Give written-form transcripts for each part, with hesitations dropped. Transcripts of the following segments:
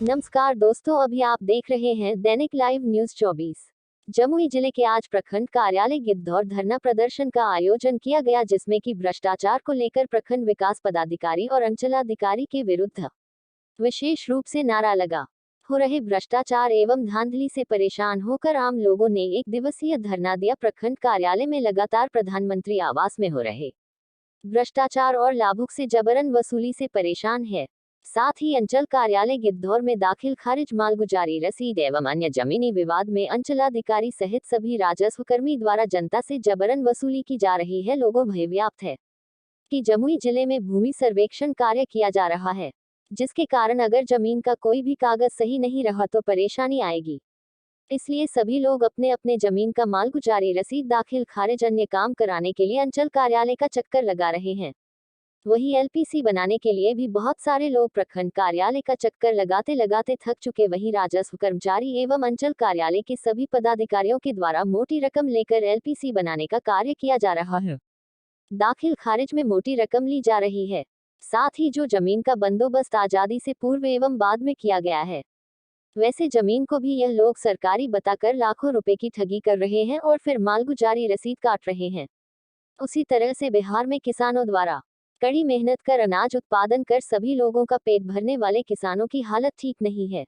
नमस्कार दोस्तों, अभी आप देख रहे हैं दैनिक लाइव न्यूज 24। जमुई जिले के आज प्रखंड कार्यालय गिद्धौर धरना प्रदर्शन का आयोजन किया गया, जिसमें कि भ्रष्टाचार को लेकर प्रखंड विकास पदाधिकारी और अंचलाधिकारी के विरुद्ध विशेष रूप से नारा लगा। हो रहे भ्रष्टाचार एवं धांधली से परेशान होकर आम लोगों ने एक दिवसीय धरना दिया। प्रखंड कार्यालय में लगातार प्रधानमंत्री आवास में हो रहे भ्रष्टाचार और लाभुक से जबरन वसूली से परेशान है। साथ ही अंचल कार्यालय गिद्धौर में दाखिल खारिज मालगुजारी रसीद एवं अन्य जमीनी विवाद में अंचलाधिकारी सहित सभी राजस्व कर्मी द्वारा जनता से जबरन वसूली की जा रही है। लोगों भय व्याप्त है कि जमुई जिले में भूमि सर्वेक्षण कार्य किया जा रहा है, जिसके कारण अगर जमीन का कोई भी कागज सही नहीं रहा तो परेशानी आएगी। इसलिए सभी लोग अपने अपने जमीन का मालगुजारी रसीद दाखिल खारिज अन्य काम कराने के लिए अंचल कार्यालय का चक्कर लगा रहे हैं। वहीं एलपीसी बनाने के लिए भी बहुत सारे लोग प्रखंड कार्यालय का चक्कर लगाते लगाते थक चुके। वहीं राजस्व कर्मचारी एवं अंचल कार्यालय के सभी पदाधिकारियों के द्वारा मोटी रकम लेकर एलपीसी बनाने का कार्य किया जा रहा है। दाखिल खारिज में मोटी रकम ली जा रही है। साथ ही जो जमीन का बंदोबस्त आजादी से पूर्व एवं बाद में किया गया है, वैसे जमीन को भी यह लोग सरकारी बताकर लाखों रुपए की ठगी कर रहे हैं और फिर मालगुजारी रसीद काट रहे हैं। उसी तरह से बिहार में किसानों द्वारा कड़ी मेहनत कर अनाज उत्पादन कर सभी लोगों का पेट भरने वाले किसानों की हालत ठीक नहीं है।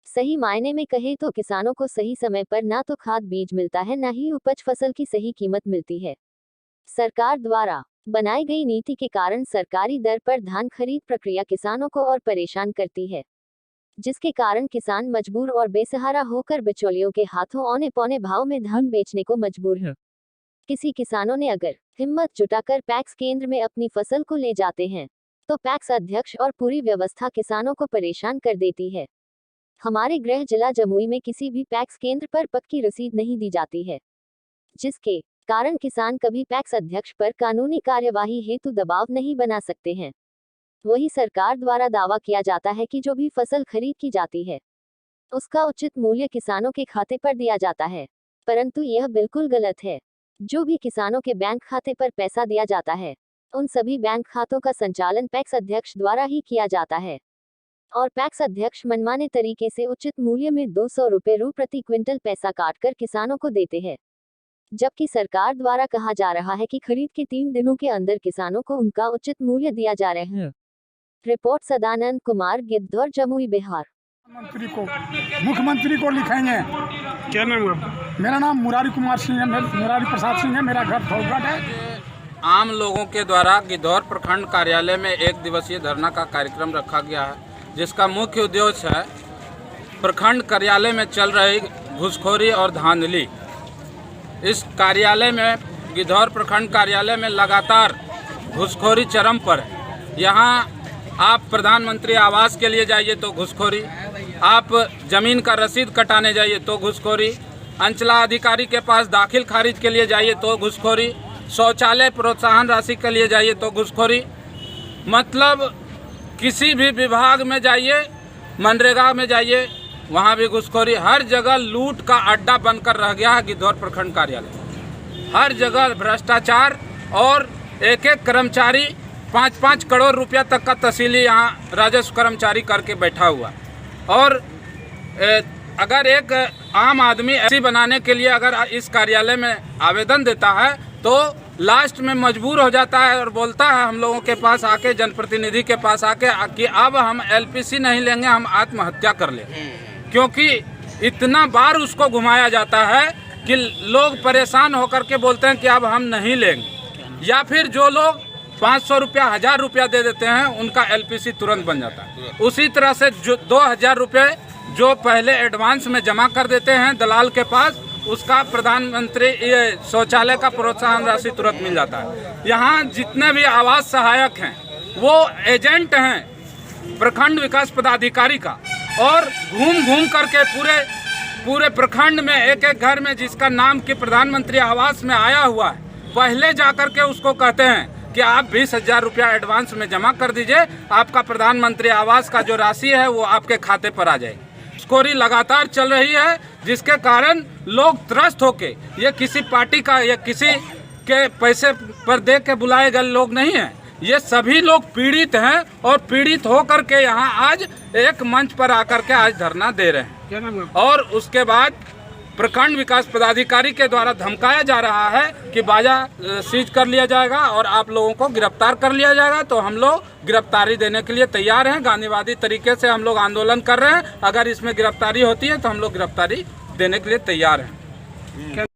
सही मायने में कहे तो किसानों को सही समय पर ना तो खाद बीज मिलता है, ना ही उपज फसल की सही कीमत मिलती है। सरकार द्वारा बनाई गई नीति के कारण सरकारी दर पर धान खरीद प्रक्रिया किसानों को और परेशान करती है, जिसके कारण किसान मजबूर और बेसहारा होकर बिचौलियों के हाथों औने पौने भाव में धान बेचने को मजबूर है। किसी किसानों ने अगर हिम्मत जुटाकर पैक्स केंद्र में अपनी फसल को ले जाते हैं तो पैक्स अध्यक्ष और पूरी व्यवस्था किसानों को परेशान कर देती है। हमारे गृह जिला जमुई में किसी भी पैक्स केंद्र पर पक्की रसीद नहीं दी जाती है, जिसके कारण किसान कभी पैक्स अध्यक्ष पर कानूनी कार्यवाही हेतु दबाव नहीं बना सकते हैं। वही सरकार द्वारा दावा किया जाता है कि जो भी फसल खरीद की जाती है उसका उचित मूल्य किसानों के खाते पर दिया जाता है, परंतु यह बिल्कुल गलत है। जो भी किसानों के बैंक खाते पर पैसा दिया जाता है, उन सभी बैंक खातों का संचालन पैक्स अध्यक्ष द्वारा ही किया जाता है और पैक्स अध्यक्ष मनमाने तरीके से उचित मूल्य में 200 रुपए प्रति क्विंटल पैसा काटकर किसानों को देते हैं, जबकि सरकार द्वारा कहा जा रहा है कि खरीद के 3 दिनों के अंदर किसानों को उनका उचित मूल्य दिया जा रहा है। रिपोर्ट सदानंद कुमार, गिद्धौर, जमुई, बिहार। मुख्यमंत्री को लिखेंगे। क्या नाम है आपका? मेरा नाम मुरारी कुमार सिंह है, मुरारी प्रसाद सिंह है। मेरा घर फौगट है। आम लोगों के द्वारा गिद्धौर प्रखंड कार्यालय में एक दिवसीय धरना का कार्यक्रम रखा गया है, जिसका मुख्य उद्देश्य है प्रखंड कार्यालय में चल रही घूसखोरी और धांधली। इस कार्यालय में गिद्धौर प्रखंड कार्यालय में लगातार घूसखोरी चरम पर है। यहाँ आप प्रधानमंत्री आवास के लिए जाइए तो घूसखोरी, आप जमीन का रसीद कटाने जाइए तो घूसखोरी, अंचलाधिकारी के पास दाखिल खारिज के लिए जाइए तो घूसखोरी, शौचालय प्रोत्साहन राशि के लिए जाइए तो घूसखोरी। मतलब किसी भी विभाग में जाइए, मनरेगा में जाइए, वहाँ भी घूसखोरी। हर जगह लूट का अड्डा बनकर रह गया है गिद्धौर प्रखंड कार्यालय। हर जगह भ्रष्टाचार और एक एक कर्मचारी 5-5 करोड़ रुपया तक का तहसीली यहाँ राजस्व कर्मचारी करके बैठा हुआ। और अगर एक आम आदमी ऐसी बनाने के लिए अगर इस कार्यालय में आवेदन देता है तो लास्ट में मजबूर हो जाता है और बोलता है हम लोगों के पास आके, जनप्रतिनिधि के पास आके कि अब हम एलपीसी नहीं लेंगे, हम आत्महत्या कर लें। क्योंकि इतना बार उसको घुमाया जाता है कि लोग परेशान होकर के बोलते हैं कि अब हम नहीं लेंगे, या फिर जो लोग 500 रुपया 1000 रुपया दे देते हैं उनका एलपीसी तुरंत बन जाता है। उसी तरह से जो 2000 रुपये जो पहले एडवांस में जमा कर देते हैं दलाल के पास, उसका प्रधानमंत्री ये शौचालय का प्रोत्साहन राशि तुरंत मिल जाता है। यहाँ जितने भी आवास सहायक हैं वो एजेंट हैं प्रखंड विकास पदाधिकारी का, और घूम घूम करके पूरे प्रखंड में एक एक घर में जिसका नाम कि प्रधानमंत्री आवास में आया हुआ है, पहले जा कर के उसको कहते हैं कि आप 20,000 रुपया एडवांस में जमा कर दीजिए, आपका प्रधानमंत्री आवास का जो राशि है वो आपके खाते पर आ जाएगी। घूसखोरी लगातार चल रही है, जिसके कारण लोग त्रस्त होके, ये किसी पार्टी का या किसी के पैसे पर दे के बुलाए गए लोग नहीं हैं। ये सभी लोग पीड़ित हैं और पीड़ित होकर के यहाँ आज एक मंच पर आकर के आज धरना दे रहे हैं। क्या नाम है आपका? और उसके बाद प्रखंड विकास पदाधिकारी के द्वारा धमकाया जा रहा है कि बाजा सीज कर लिया जाएगा और आप लोगों को गिरफ्तार कर लिया जाएगा। तो हम लोग गिरफ्तारी देने के लिए तैयार हैं। गांधीवादी तरीके से हम लोग आंदोलन कर रहे हैं। अगर इसमें गिरफ्तारी होती है तो हम लोग गिरफ्तारी देने के लिए तैयार हैं।